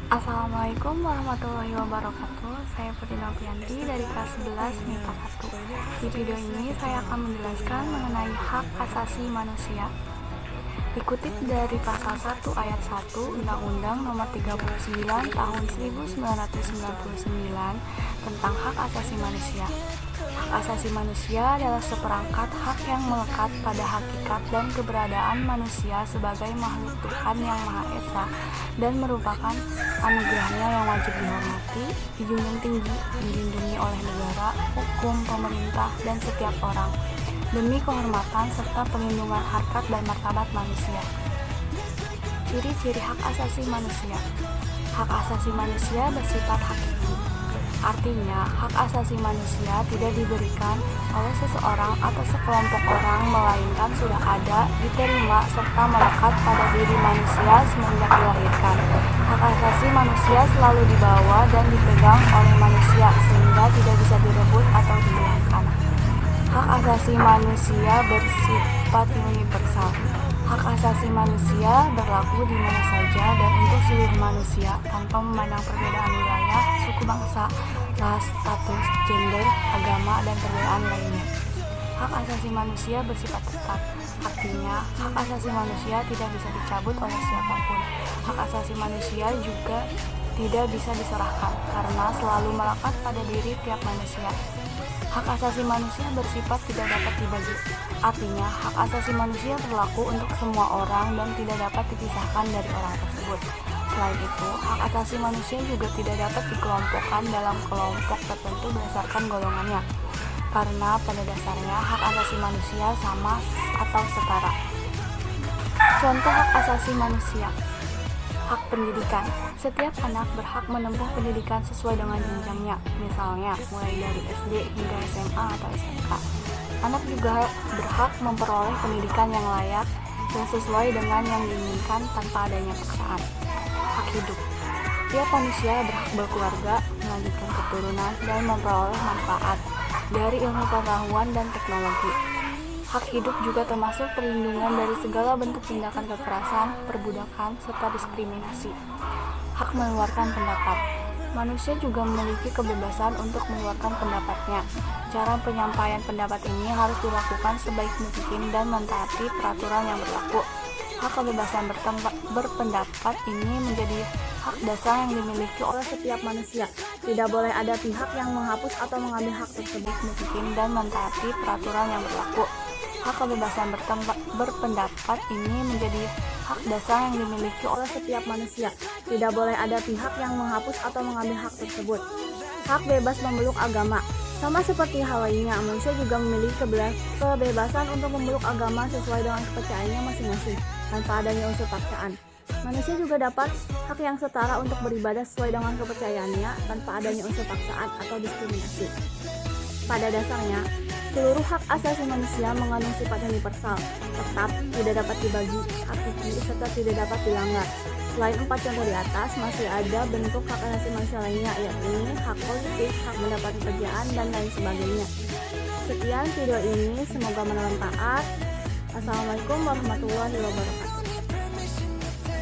Assalamualaikum warahmatullahi wabarakatuh. Saya Putri Novianti dari kelas 11 MIPA 1. Di video ini saya akan menjelaskan mengenai hak asasi manusia. Dikutip dari pasal 1 ayat 1 Undang-Undang Nomor 39 Tahun 1999 tentang hak asasi manusia. Hak asasi manusia adalah seperangkat hak yang melekat pada hakikat dan keberadaan manusia sebagai makhluk Tuhan yang Maha Esa dan merupakan anugerahnya yang wajib dihormati, dijunjung tinggi, dilindungi oleh negara, hukum, pemerintah, dan setiap orang demi kehormatan serta perlindungan harkat dan martabat manusia. Ciri-ciri hak asasi manusia. Hak asasi manusia bersifat hakiki. Artinya, hak asasi manusia tidak diberikan oleh seseorang atau sekelompok orang, melainkan sudah ada, diterima, serta melekat pada diri manusia semenjak dilahirkan. Hak asasi manusia selalu dibawa dan dipegang oleh manusia, sehingga tidak bisa direbut atau dihilangkan. Hak asasi manusia bersifat universal. Hak asasi manusia berlaku di mana saja dan untuk seluruh manusia tanpa memandang perbedaan wilayah, suku bangsa, ras, status, gender, agama, dan perbedaan lainnya. Hak asasi manusia bersifat tetap. Artinya, hak asasi manusia tidak bisa dicabut oleh siapapun. Hak asasi manusia juga tidak bisa diserahkan karena selalu melekat pada diri tiap manusia. Hak asasi manusia bersifat tidak dapat dibagi. Artinya, hak asasi manusia berlaku untuk semua orang dan tidak dapat dipisahkan dari orang tersebut. Selain itu, hak asasi manusia juga tidak dapat dikelompokkan dalam kelompok tertentu berdasarkan golongannya. Karena pada dasarnya hak asasi manusia sama atau setara. Contoh hak asasi manusia. Hak pendidikan. Setiap anak berhak menempuh pendidikan sesuai dengan jenjangnya, misalnya mulai dari SD hingga SMA atau SMK. Anak juga berhak memperoleh pendidikan yang layak dan sesuai dengan yang diinginkan tanpa adanya paksaan. Hak hidup. Tiap manusia berhak berkeluarga, melanjutkan keturunan, dan memperoleh manfaat dari ilmu pengetahuan dan teknologi. Hak hidup juga termasuk perlindungan dari segala bentuk tindakan kekerasan, perbudakan, serta diskriminasi. Hak mengeluarkan pendapat. Manusia juga memiliki kebebasan untuk mengeluarkan pendapatnya. Cara penyampaian pendapat ini harus dilakukan sebaik mungkin dan mentaati peraturan yang berlaku. Hak kebebasan berpendapat ini menjadi hak dasar yang dimiliki oleh setiap manusia. Tidak boleh ada pihak yang menghapus atau mengambil hak tersebut mungkin dan mentaati peraturan yang berlaku. Hak kebebasan berpendapat ini menjadi hak dasar yang dimiliki oleh setiap manusia. Tidak boleh ada pihak yang menghapus atau mengambil hak tersebut. Hak bebas memeluk agama. Sama seperti hal lainnya, manusia juga memiliki kebebasan untuk memeluk agama sesuai dengan kepercayaannya masing-masing, tanpa adanya unsur paksaan. Manusia juga dapat hak yang setara untuk beribadah sesuai dengan kepercayaannya, tanpa adanya unsur paksaan atau diskriminasi. Pada dasarnya, seluruh hak asasi manusia mengandung sifat universal, tetap, tidak dapat dibagi, hakiki, serta tidak dapat dilanggar. Selain 4 contoh di atas, masih ada bentuk hak asasi manusia lainnya, yaitu hak politik, hak mendapat pekerjaan, dan lain sebagainya. Sekian video ini, semoga bermanfaat. Assalamualaikum warahmatullahi wabarakatuh.